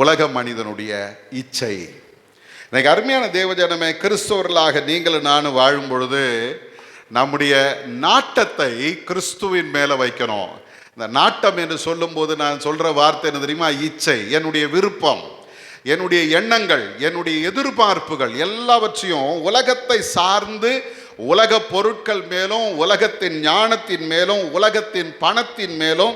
உலக மனிதனுடைய இச்சை. இன்னைக்கு அருமையான தேவஜனமே, கிறிஸ்தவர்களாக நீங்களும் நானும் வாழும் பொழுது நம்முடைய நாட்டத்தை கிறிஸ்துவின் மேலே வைக்கணும். இந்த நாட்டம் என்று சொல்லும்போது நான் சொல்கிற வார்த்தை என்ன தெரியுமா? இச்சை, என்னுடைய விருப்பம், என்னுடைய எண்ணங்கள், என்னுடைய எதிர்பார்ப்புகள் எல்லாவற்றையும் உலகத்தை சார்ந்து உலக பொருட்கள் மேலும், உலகத்தின் ஞானத்தின் மேலும், உலகத்தின் பணத்தின் மேலும்,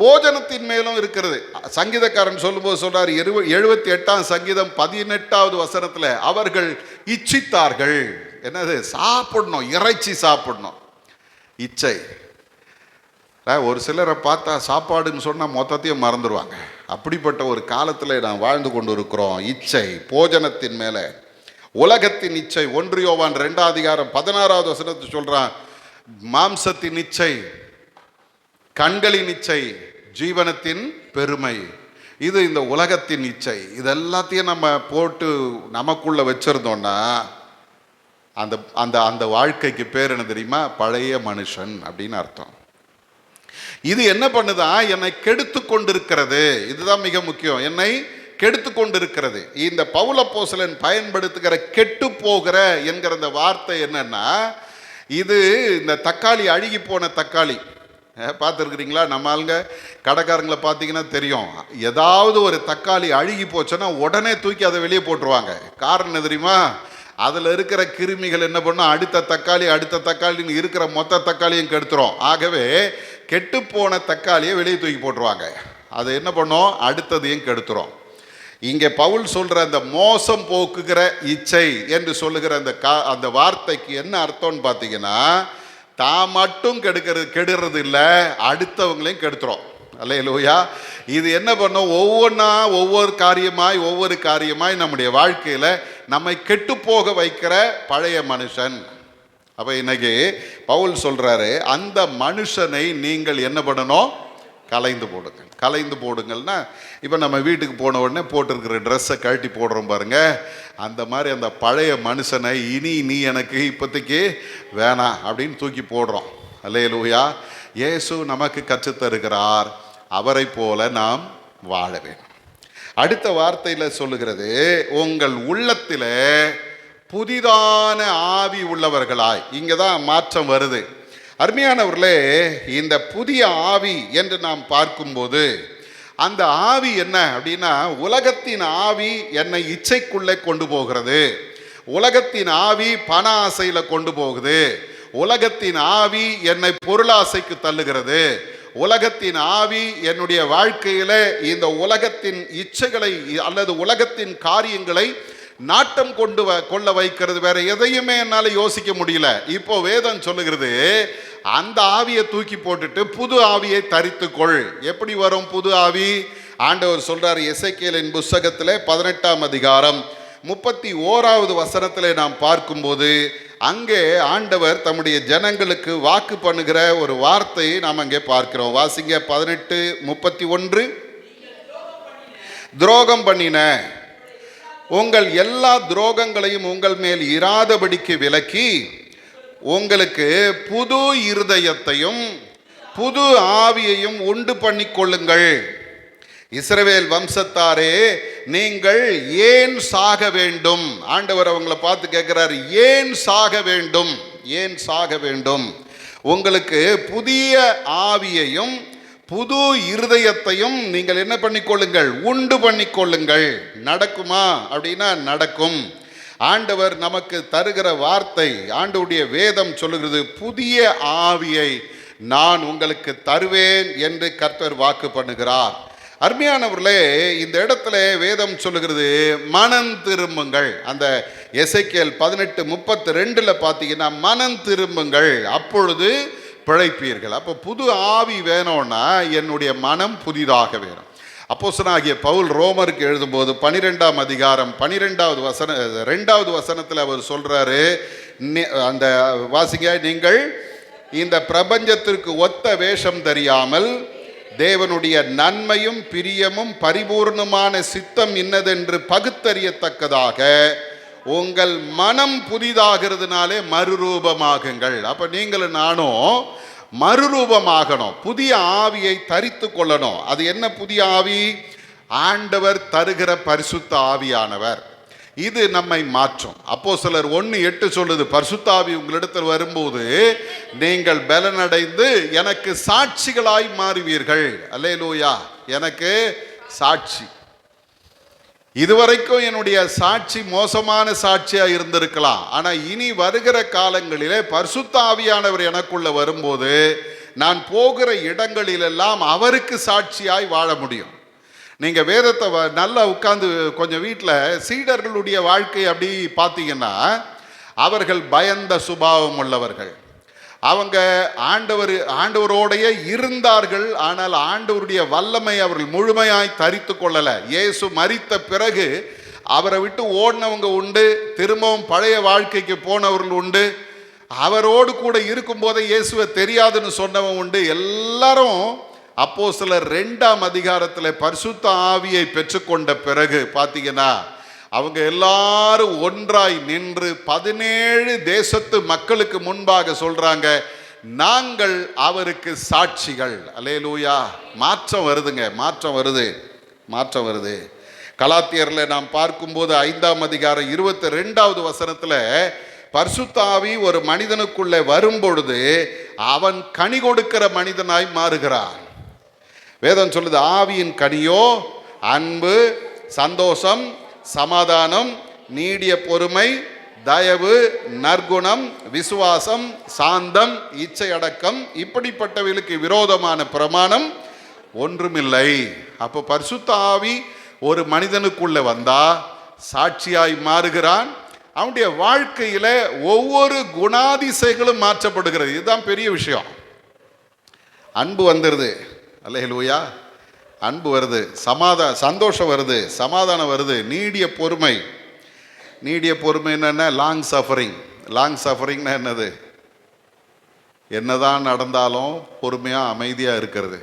போஜனத்தின் மேலும் இருக்கிறது. சங்கீதக்காரன் சொல்லும்போது சொல்றார் 78ஆம் சங்கீதம் 18வது வசனத்தில், அவர்கள் இச்சித்தார்கள். என்னது? சாப்பிடணும், இறைச்சி சாப்பிடணும். இச்சை. ஒரு சிலரை பார்த்தா சாப்பாடுன்னு சொன்னால் மொத்தத்தையும் மறந்துடுவாங்க. அப்படிப்பட்ட ஒரு காலத்தில் நாம் வாழ்ந்து கொண்டு இருக்கிறோம். இச்சை, போஜனத்தின் மேலே உலகத்தின் இச்சை. 1 யோவான் 2ஆம் அதிகாரம் 16வது வசனத்தை சொல்றான், மாம்சத்தின் இச்சை, கண்களின் இச்சை, ஜீவனத்தின் பெருமை. இது இந்த உலகத்தின் இச்சை. இதெல்லாத்தையும் நம்ம போட்டு நமக்குள்ள வச்சிருந்தோம்னா அந்த அந்த அந்த வாழ்க்கைக்கு பேர் என்ன தெரியுமா? பழைய மனுஷன் அப்படின்னு அர்த்தம். இது என்ன பண்ணுதா? என்னை கெடுத்து கொண்டிருக்கிறது. இதுதான் மிக முக்கியம். என்னை கெடுத்து கொண்டிருக்கிறது. இந்த பவுல் அப்போஸ்தலன் பயன்படுத்துகிற கெட்டு போகிற என்கிற இந்த வார்த்தை என்னன்னா, இது இந்த தக்காளி, அழுகி போன தக்காளி பார்த்துருக்குறீங்களா? நம்ம ஆளுங்க கடைக்காரங்களை பார்த்தீங்கன்னா தெரியும், ஏதாவது ஒரு தக்காளி அழுகி போச்சுன்னா உடனே தூக்கி அதை வெளியே போட்டுருவாங்க. காரணம் என்ன தெரியுமா? அதில் இருக்கிற கிருமிகள் என்ன பண்ணும்? அடுத்த தக்காளின்னு இருக்கிற மொத்த தக்காளியும் கெடுத்துரும். ஆகவே கெட்டுப்போன தக்காளியை வெளியே தூக்கி போட்டுருவாங்க. அது என்ன பண்ணும்? அடுத்ததையும் கெடுத்துரும். இங்கே பவுல் சொல்ற அந்த மோசம் போக்குகிற இச்சை என்று சொல்லுகிற அந்த வார்த்தைக்கு என்ன அர்த்தம்னு பார்த்தீங்கன்னா, தான் மட்டும் கெடுறது இல்லை, அடுத்தவங்களையும் கெடுத்துரும். அல்லேலூயா. இது என்ன பண்ணும்? ஒவ்வொரு காரியமாய் நம்முடைய வாழ்க்கையில நம்மை கெட்டு போக வைக்கிற பழைய மனுஷன். அப்ப இன்னைக்கு பவுல் சொல்றாரு, அந்த மனுஷனை நீங்கள் என்ன பண்ணணும்? கலைந்து போடுங்கள்னா, இப்போ நம்ம வீட்டுக்கு போன உடனே போட்டிருக்கிற ட்ரெஸ்ஸை கழட்டி போடுறோம் பாருங்க, அந்த மாதிரி அந்த பழைய மனுஷனை இனி நீ எனக்கு இப்போதைக்கு வேணாம் அப்படின்னு தூக்கி போடுறோம். அல்லேலூயா. இயேசு நமக்கு கற்றுத்தருகிறார், அவரை போல நாம் வாழ வேண்டும். அடுத்த வார்த்தையில் சொல்லுகிறது, உங்கள் உள்ளத்தில் புதிதான ஆவி உள்ளவர்களாய். இங்கே தான் மாற்றம் வருது. அருமையானவர்களே, இந்த புதிய ஆவி என்று நாம் பார்க்கும்போது அந்த ஆவி என்ன அப்படின்னா, உலகத்தின் ஆவி என்னை இச்சைக்குள்ளே கொண்டு போகிறது, உலகத்தின் ஆவி பண ஆசையில் கொண்டு போகுது, உலகத்தின் ஆவி என்னை பொருளாசைக்கு தள்ளுகிறது, உலகத்தின் ஆவி என்னுடைய வாழ்க்கையில இந்த உலகத்தின் இச்சைகளை அல்லது உலகத்தின் காரியங்களை நாட்டம் கொள்ள வைக்கிறது. வேற எதையுமே என்னால் யோசிக்க முடியல. இப்போ வேதம் சொல்லுகிறது, அந்த ஆவியை தூக்கி போட்டுட்டு புது ஆவியை தரித்துக்கொள். எப்படி வரும் புது ஆவி? ஆண்டவர் சொல்றார் எசேக்கியேலின் புத்தகத்திலே 18ஆம் அதிகாரம் 31வது வசனத்திலே நாம் பார்க்கும்போது, அங்கே ஆண்டவர் தம்முடைய ஜனங்களுக்கு வாக்கு பண்ணுகிற ஒரு வார்த்தையை நாம் அங்கே பார்க்கிறோம். வாசிங்க 18:31. துரோகம் பண்ணின உங்கள் எல்லா துரோகங்களையும் உங்கள் மேல் இராதபடிக்கு விலக்கி உங்களுக்கு புது இருதயத்தையும் புது ஆவியையும் உண்டு பண்ணி கொள்ளுங்கள். இஸ்ரவேல் வம்சத்தாரே, நீங்கள் ஏன் சாக வேண்டும்? ஆண்டவர் அவங்களை பார்த்து கேட்கிறார், ஏன் சாக வேண்டும்? ஏன் சாக வேண்டும்? உங்களுக்கு புதிய ஆவியையும் புது இருதயத்தையும் நீங்கள் என்ன பண்ணிக்கொள்ளுங்கள்? உண்டு பண்ணிக்கொள்ளுங்கள். நடக்குமா அப்படின்னா நடக்கும். ஆண்டவர் நமக்கு தருகிற வார்த்தை, ஆண்டவருடைய வேதம் சொல்லுகிறது, புதிய ஆவியை நான் உங்களுக்கு தருவேன் என்று கர்த்தர் வாக்கு பண்ணுகிறார். அருமையானவர்களே, இந்த இடத்துல வேதம் சொல்லுகிறது, மனம் திரும்புங்கள். அந்த எசேக்கியேல் 18:32 பார்த்தீங்கன்னா, மனம் திரும்புங்கள், அப்பொழுது பிழைப்பீர்கள். அப்போ புது ஆவி வேணும்னா என்னுடைய மனம் புதிதாக வேணும். அப்போஸ்தலனாகிய பவுல் ரோமருக்கு எழுதும்போது 12ஆம் அதிகாரம் 2வது வசனத்தில் அவர் சொல்றாரு, அந்த வாசிங்க, நீங்கள் இந்த பிரபஞ்சத்திற்கு ஒத்த வேஷம் தெரியாமல் தேவனுடைய நன்மையும் பிரியமும் பரிபூர்ணமான சித்தம் இன்னதென்று பகுத்தறியத்தக்கதாக உங்கள் மனம் புதிதாகிறதுனாலே மறுரூபமாகுங்கள். அப்ப நீங்களும் நானும் மறுரூபமாகணும், புதிய ஆவியை தரித்து கொள்ளணும். அது என்ன புதிய ஆவி? ஆண்டவர் தருகிற பரிசுத்த ஆவியானவர். இது நம்மை மாற்றும். அப்போஸ்தலர் 1:8 சொல்லுது, பரிசுத்த ஆவி உங்களிடத்தில் வரும்போது நீங்கள் பலனடைந்து எனக்கு சாட்சிகளாய் மாறுவீர்கள். அல்லேலூயா. எனக்கு சாட்சி. இதுவரைக்கும் என்னுடைய சாட்சி மோசமான சாட்சியா இருந்திருக்கலாம். ஆனா இனி வருகிற காலங்களிலே பரிசுத்த ஆவியானவர் எனக்குள்ள வரும்போது நான் போகிற இடங்களிலெல்லாம் அவருக்கு சாட்சியாய் வாழ முடியும். நீங்க வேதத்தை நல்லா உட்கார்ந்து கொஞ்சம் வீட்டில் சீடர்களுடைய வாழ்க்கை அப்படி பார்த்தீங்கன்னா, அவர்கள் பயந்த சுபாவம் உள்ளவர்கள். அவங்க ஆண்டவரோடைய இருந்தார்கள். ஆனால் ஆண்டவருடைய வல்லமை அவர்கள் முழுமையாய் தரித்து கொள்ளலை. இயேசு மரித்த பிறகு அவரை விட்டு ஓடினவங்க உண்டு, திரும்பவும் பழைய வாழ்க்கைக்கு போனவர்கள் உண்டு, அவரோடு கூட இருக்கும் போதே இயேசுவை தெரியாதுன்னு சொன்னவங்க உண்டு. எல்லாரும் அப்போஸ்தலர் 2ஆம் அதிகாரத்தில் பரிசுத்த ஆவியை பெற்றுக்கொண்ட பிறகு பார்த்தீங்கன்னா அவங்க எல்லாரும் ஒன்றாய் நின்று 17 தேசத்து மக்களுக்கு முன்பாக சொல்றாங்க, நாங்கள் அவருக்கு சாட்சிகள். அல்லேலூயா. மாற்றம் வருதுங்க, மாற்றம் வருது. கலாத்தியர்ல நாம் பார்க்கும்போது 5ஆம் அதிகாரம் 22வது வசனத்துல பரிசுத்த ஆவி ஒரு மனிதனுக்குள்ளே வரும்பொழுது அவன் கனி கொடுக்கிற மனிதனாய் மாறுகிறான். வேதம் சொல்லுது, ஆவியின் கனியோ அன்பு, சந்தோஷம், சமாதானம், நீடிய பொறுமை, தயவு, நற்குணம், விசுவாசம், சாந்தம், இச்சை அடக்கம், இப்படிப்பட்டவர்களுக்கு விரோதமான பிரமாணம் ஒன்றுமில்லை. அப்போ பரிசுத்த ஆவி ஒரு மனிதனுக்குள்ள வந்தா சாட்சியாய் மாறுகிறான். அவனுடைய வாழ்க்கையில ஒவ்வொரு குணாதிசைகளும் மாற்றப்படுகிறது. இதுதான் பெரிய விஷயம். அன்பு வந்துடுது, அல்லேலூயா. அன்பு வருது, சந்தோஷம் வருது, சமாதானம் வருது, நீடிய பொறுமை. நீடிய பொறுமை என்னன்னா லாங் சஃபரிங்னா என்னது? என்னதான் நடந்தாலும் பொறுமையாக அமைதியாக இருக்கிறது.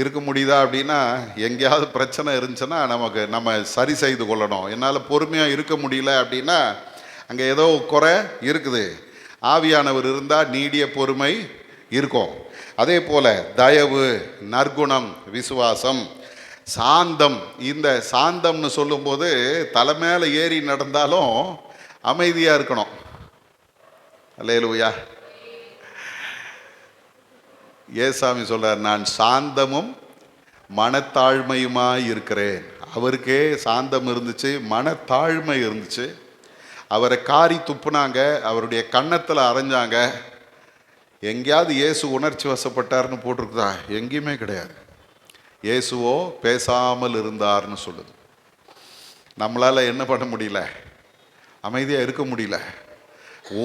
இருக்க முடியுதா அப்படின்னா, எங்கேயாவது பிரச்சனை இருந்துச்சுன்னா நம்ம சரி செய்து கொள்ளணும். என்னால் பொறுமையாக இருக்க முடியல அப்படின்னா அங்கே ஏதோ குறை இருக்குது. ஆவியானவர் இருந்தால் நீடிய பொறுமை இருக்கும். அதே போல் தயவு, நற்குணம், விசுவாசம், சாந்தம். இந்த சாந்தம்னு சொல்லும்போது தலை மேலே ஏறி நடந்தாலும் அமைதியாக இருக்கணும். அல்லேலூயா. ஏசாமி சொல்றார், நான் சாந்தமும் மனத்தாழ்மையுமாய் இருக்கிறேன். அவருக்கே சாந்தம் இருந்துச்சு, மனத்தாழ்மை இருந்துச்சு. அவரை காரி துப்புனாங்க, அவருடைய கன்னத்தில் அரைஞ்சாங்க. எங்கேயாவது இயேசு உணர்ச்சி வசப்பட்டார்னு போட்டிருக்குதா? எங்கேயுமே கிடையாது. இயேசுவோ பேசாமல் இருந்தார்னு சொல்லுது. நம்மளால் என்ன பண்ண முடியல? அமைதியாக இருக்க முடியல.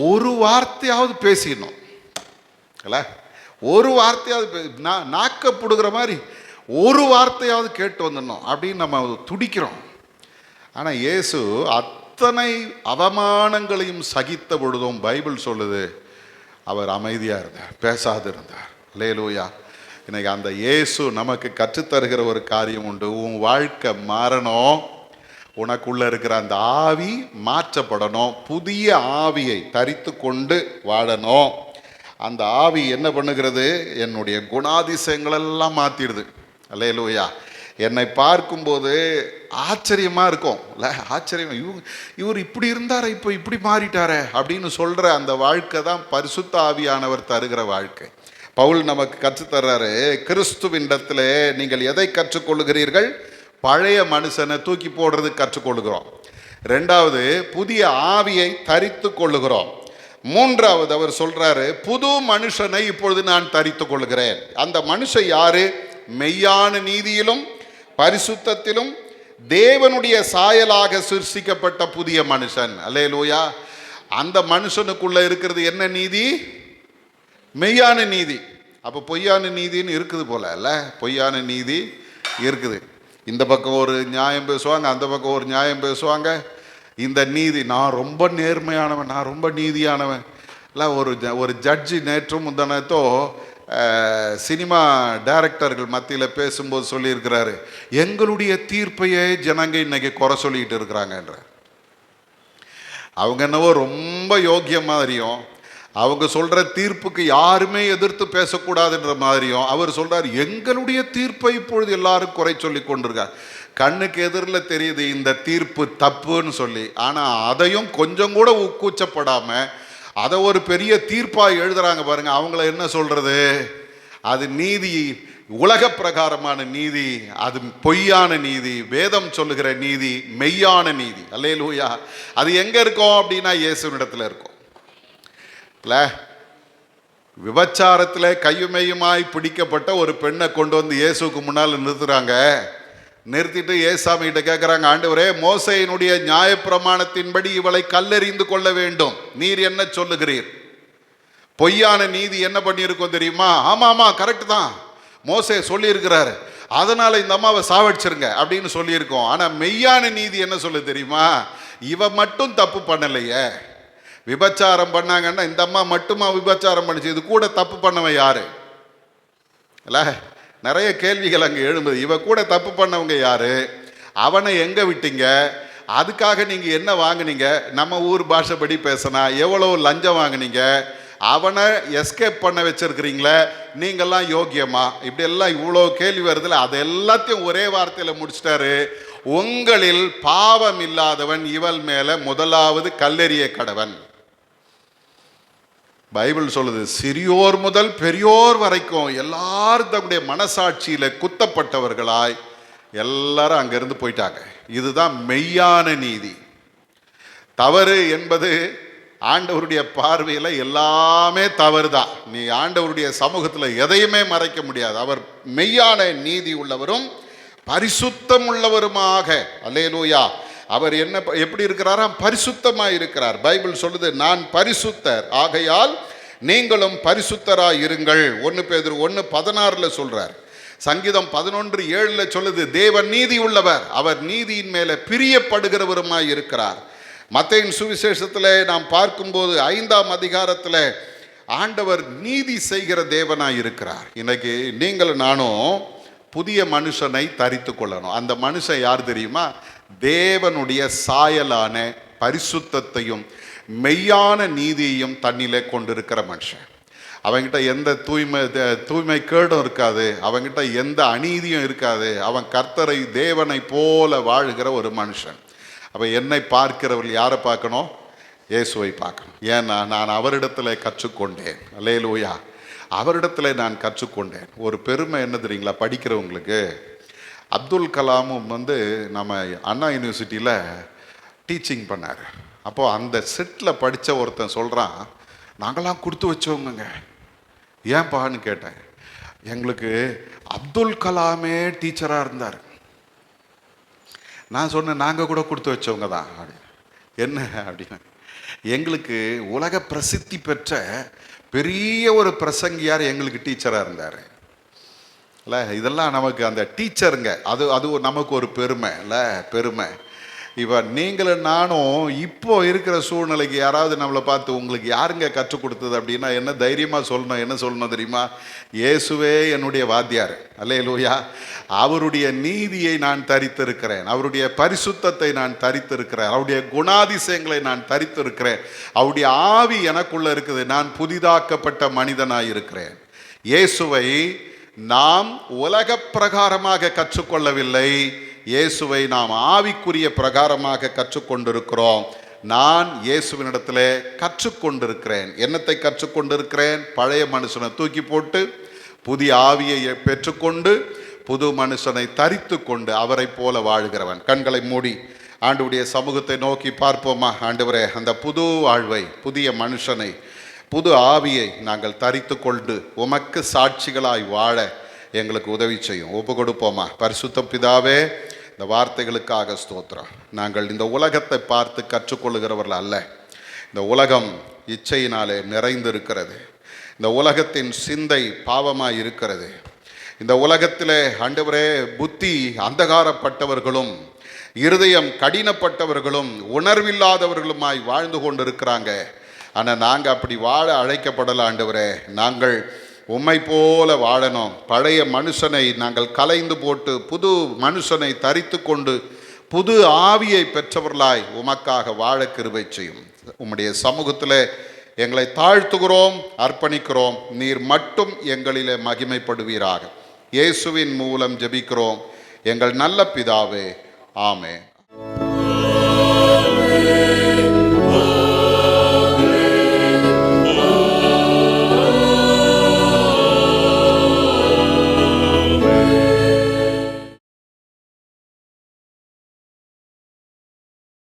ஒரு வார்த்தையாவது பேசிடணும் இல்லை? ஒரு வார்த்தையாவது நாக்கப்படுகிற மாதிரி ஒரு வார்த்தையாவது கேட்டு வந்துடணும் அப்படின்னு நம்ம துடிக்கிறோம். ஆனால் இயேசு அத்தனை அவமானங்களையும் சகித்த பொழுதும் பைபிள் சொல்லுது அவர் அமைதியாக இருந்தார், பேசாது இருந்தார். அல்லேலூயா. இன்னைக்கு அந்த இயேசு நமக்கு கற்றுத்தருகிற ஒரு காரியம் உண்டு. உன் வாழ்க்கை மாறணும், உனக்குள்ள இருக்கிற அந்த ஆவி மாற்றப்படணும், புதிய ஆவியை தரித்து கொண்டு வாழணும். அந்த ஆவி என்ன பண்ணுகிறது? என்னுடைய குணாதிசயங்களெல்லாம் மாற்றிடுது. அல்லேலூயா. என்னை பார்க்கும்போது ஆச்சரியமாக இருக்கும் இல்லை? ஆச்சரியம், இவர் இப்படி இருந்தார, இப்போ இப்படி மாறிட்டாரே அப்படின்னு சொல்கிற அந்த வாழ்க்கை தான் பரிசுத்த ஆவியானவர் தருகிற வாழ்க்கை. பவுல் நமக்கு கற்றுத்தர்றாரு, கிறிஸ்துவினிடத்தில் நீங்கள் எதை கற்றுக்கொள்ளுகிறீர்கள்? பழைய மனுஷனை தூக்கி போடுறது கற்றுக்கொள்ளுகிறோம். 2வது புதிய ஆவியை தரித்து கொள்ளுகிறோம். 3வது அவர் சொல்றாரு, புது மனுஷனை இப்பொழுது நான் தரித்து கொள்கிறேன். அந்த மனுஷன் யாரு? மெய்யான நீதியிலும் பரிசுத்தத்திலும் தேவனுடைய சாயலாக சிருஷ்டிக்கப்பட்ட புதிய மனுஷன். அல்லேலூயா. அந்த மனுஷனுக்குள்ள இருக்கிறது என்ன நீதி? மெய்யான நீதி. அப்போ பொய்யான நீதின்னு இருக்குது போல அல்ல? பொய்யான நீதி இருக்குது. இந்த பக்கம் ஒரு நியாயம் பேசுவாங்க, அந்த பக்கம் ஒரு நியாயம் பேசுவாங்க. இந்த நீதி, நான் ரொம்ப நேர்மையானவன், நான் ரொம்ப நீதியானவன் இல்லை? ஒரு ஜட்ஜி நேற்றும் முந்தானத்தோ சினிமா டைரக்டர்கள் மத்தியில் பேசும்போது சொல்லியிருக்கிறாரு, எங்களுடைய தீர்ப்பையே ஜனங்க இன்னைக்கு குறை சொல்லிக்கிட்டு இருக்கிறாங்கன்ற. அவங்க என்னவோ ரொம்ப யோக்கியம் மாதிரியும், அவங்க சொல்கிற தீர்ப்புக்கு யாருமே எதிர்த்து பேசக்கூடாதுன்ற மாதிரியும் அவர் சொல்கிறார், எங்களுடைய தீர்ப்பை இப்பொழுது எல்லாரும் குறை சொல்லி கொண்டிருக்கார். கண்ணுக்கு எதிரில் தெரியுது இந்த தீர்ப்பு தப்புன்னு சொல்லி. ஆனால் அதையும் கொஞ்சம் கூட கூச்சப்படாமல் அதை ஒரு பெரிய தீர்ப்பாக எழுதுறாங்க பாருங்க. அவங்கள என்ன சொல்கிறது? அது நீதி, உலக பிரகாரமான நீதி, அது பொய்யான நீதி. வேதம் சொல்லுகிற நீதி மெய்யான நீதி. அல்லேலூயா. அது எங்கே இருக்கும் அப்படின்னா இயேசுவினிடத்தில் இருக்கும். இல்லை, விபச்சாரத்தில் கையுமையுமாய் பிடிக்கப்பட்ட ஒரு பெண்ணை கொண்டு வந்து இயேசுக்கு முன்னால் நிறுத்துறாங்க. நிறுத்திட்டு ஏசாமிகிட்ட கேட்குறாங்க, ஆண்டவரே, மோசையினுடைய நியாயப்பிரமாணத்தின்படி இவளை கல்லெறிந்து கொள்ள வேண்டும், நீர் என்ன சொல்லுகிறீர்? பொய்யான நீதி என்ன பண்ணியிருக்கோம் தெரியுமா? ஆமாம் கரெக்டு தான், மோசே சொல்லியிருக்கிறாரு, அதனால் இந்த அம்மாவை சாவடிச்சிருங்க அப்படின்னு சொல்லியிருக்கோம். ஆனால் மெய்யான நீதி என்ன சொல்லு தெரியுமா? இவ மட்டும் தப்பு பண்ணலையே, விபச்சாரம் பண்ணாங்கன்னா இந்த அம்மா மட்டுமா விபச்சாரம் பண்ணிச்சு? இது கூட தப்பு பண்ணவன் யாரு? இல்லை, நிறைய கேள்விகள் அங்கே எழும்புது. இவ கூட தப்பு பண்ணவங்க யாரு, அவனை எங்க விட்டீங்க, அதுக்காக நீங்க என்ன வாங்குனீங்க, நம்ம ஊர் பாஷைப்படி பேசினா எவ்வளவு லஞ்சம் வாங்குனீங்க, அவனை எஸ்கேப் பண்ண வச்சிருக்கிறீங்களே, நீங்கள்லாம் யோக்கியமா, இப்படி எல்லாம் இவ்வளோ கேள்வி வருதுல. அது எல்லாத்தையும் ஒரே வார்த்தையில் முடிச்சிட்டாரு. உங்களில் பாவம் இல்லாதவன் இவள் மேல முதலாவது கல்லெறிய கடவன். பைபிள் சொல்லுது, சிறியோர் முதல் பெரியோர் வரைக்கும் எல்லாரும் தன்னுடைய மனசாட்சியில குத்தப்பட்டவர்களாய் எல்லாரும் அங்கிருந்து போயிட்டாங்க. இதுதான் மெய்யான நீதி. தவறு என்பது ஆண்டவருடைய பார்வையில் எல்லாமே தவறு தான். நீ ஆண்டவருடைய சமூகத்தில் எதையுமே மறைக்க முடியாது. அவர் மெய்யான நீதி உள்ளவரும் பரிசுத்தம் உள்ளவருமாக. அல்லேலூயா. அவர் என்ன எப்படி இருக்கிறாராம், பரிசுத்தமாய் இருக்கிறார். பைபிள் சொல்லுது, நான் பரிசுத்தர் ஆகையால் நீங்களும் பரிசுத்தராய் இருங்கள். 1 பேதுரு 1:16 சொல்றார். சங்கீதம் 11:7 சொல்லுது, தேவன் நீதி உள்ளவர், அவர் நீதியின் மேல பிரியப்படுகிறவருமாய் இருக்கிறார். மத்தேயின் சுவிசேஷத்தில் நாம் பார்க்கும்போது 5ஆம் அதிகாரத்தில் ஆண்டவர் நீதி செய்கிற தேவனாய் இருக்கிறார். இன்னைக்கு நீங்கள் நானும் புதிய மனுஷனை தரித்து கொள்ளணும். அந்த மனுஷன் யார் தெரியுமா, தேவனுடைய சாயலான பரிசுத்தத்தையும் மெய்யான நீதியையும் தன்னிலே கொண்டிருக்கிற மனுஷன். அவங்கிட்ட எந்த தூய்மை கேடும் இருக்காது, அவங்கிட்ட எந்த அநீதியும் இருக்காது. அவன் கர்த்தரை தேவனை போல வாழுகிற ஒரு மனுஷன். அப்போ என்னை பார்க்கிறவர்கள் யாரை பார்க்கணும், இயேசுவை பார்க்கணும். ஏன்னா நான் அவரிடத்தில் கற்றுக்கொண்டேன். அல்லேலூயா. அவரிடத்தில் நான் கற்றுக்கொண்டேன். ஒரு பெருமை என்ன தெரியுங்களா, படிக்கிறவங்களுக்கு அப்துல் கலாமும் நம்ம அண்ணா யூனிவர்சிட்டியில் டீச்சிங் பண்ணார். அப்போது அந்த செட்டில் படித்த ஒருத்தன் சொல்கிறான், நாங்களாம் கொடுத்து வச்சவங்க. ஏன்பான்னு கேட்டேன். எங்களுக்கு அப்துல் கலாமே டீச்சராக இருந்தார். நான் சொன்னேன், நாங்கள் கூட கொடுத்து வச்சவங்க தான். என்ன அப்படின்னு, எங்களுக்கு உலக பிரசித்தி பெற்ற பெரிய ஒரு பிரசங்கியார் எங்களுக்கு டீச்சராக இருந்தார். இல்லை, இதெல்லாம் நமக்கு அந்த டீச்சருங்க, அது நமக்கு ஒரு பெருமை இல்லை, பெருமை. இப்போ நீங்களும் நானும் இப்போ இருக்கிற சூழ்நிலைக்கு யாராவது நம்மளை பார்த்து உங்களுக்கு யாருங்க கற்றுக் கொடுத்தது அப்படின்னா என்ன தைரியமாக சொல்லணும், என்ன சொல்லணும் தெரியுமா, இயேசுவே என்னுடைய வாத்தியார். அல்லேலூயா. அவருடைய நீதியை நான் தரித்திருக்கிறேன், அவருடைய பரிசுத்தத்தை நான் தரித்திருக்கிறேன், அவருடைய குணாதிசயங்களை நான் தரித்திருக்கிறேன், அவருடைய ஆவி எனக்குள்ள இருக்குது, நான் புதிதாக்கப்பட்ட மனிதனாய் இருக்கிறேன். இயேசுவை நாம் உலக பிரகாரமாக கற்றுக்கொள்ளவில்லை, இயேசுவை நாம் ஆவிக்குரிய பிரகாரமாக கற்றுக்கொண்டிருக்கிறோம். நான் இயேசுவினிடத்தில் கற்றுக்கொண்டிருக்கிறேன். என்னத்தை கற்றுக்கொண்டிருக்கிறேன், பழைய மனுஷனை தூக்கி போட்டு புதிய ஆவியை பெற்றுக்கொண்டு புது மனுஷனை தரித்து கொண்டு அவரை போல வாழ்கிறவன். கண்களை மூடி ஆண்டவருடைய சமூகத்தை நோக்கி பார்ப்போமா. ஆண்டவரே, அந்த புது வாழ்வை, புதிய மனுஷனை, புது ஆவியை நாங்கள் தரித்து கொண்டு உமக்கு சாட்சிகளாய் வாழ எங்களுக்கு உதவி செய்யும். ஒப்பு கொடுப்போமா. பரிசுத்த பிதாவே, இந்த வார்த்தைகளுக்காக ஸ்தோத்திரம். நாங்கள் இந்த உலகத்தை பார்த்து கற்றுக்கொள்ளுகிறவர்கள் அல்ல. இந்த உலகம் இச்சையினாலே நிறைந்திருக்கிறது. இந்த உலகத்தின் சிந்தை பாவமாய் இருக்கிறது. இந்த உலகத்திலே ஆண்டவரே, புத்தி அந்தகாரப்பட்டவர்களும் இருதயம் கடினப்பட்டவர்களும் உணர்வில்லாதவர்களுமாய் வாழ்ந்து கொண்டிருக்கிறாங்க. ஆனால் நாங்கள் அப்படி வாழ அழைக்கப்படலை ஆண்டவரே. நாங்கள் உம்மை போல வாழணும். பழைய மனுஷனை நாங்கள் கலைந்து போட்டு புது மனுஷனை தரித்து கொண்டு புது ஆவியை பெற்றவர்களாய் உமக்காக வாழ கிருபை செய்யும். உம்முடைய சமூகத்தில் எங்களை தாழ்த்துகிறோம், அர்ப்பணிக்கிறோம். நீர் மட்டும் எங்களிலே மகிமைப்படுவீராக. இயேசுவின் மூலம் ஜெபிக்கிறோம் எங்கள் நல்ல பிதாவே. ஆமென்.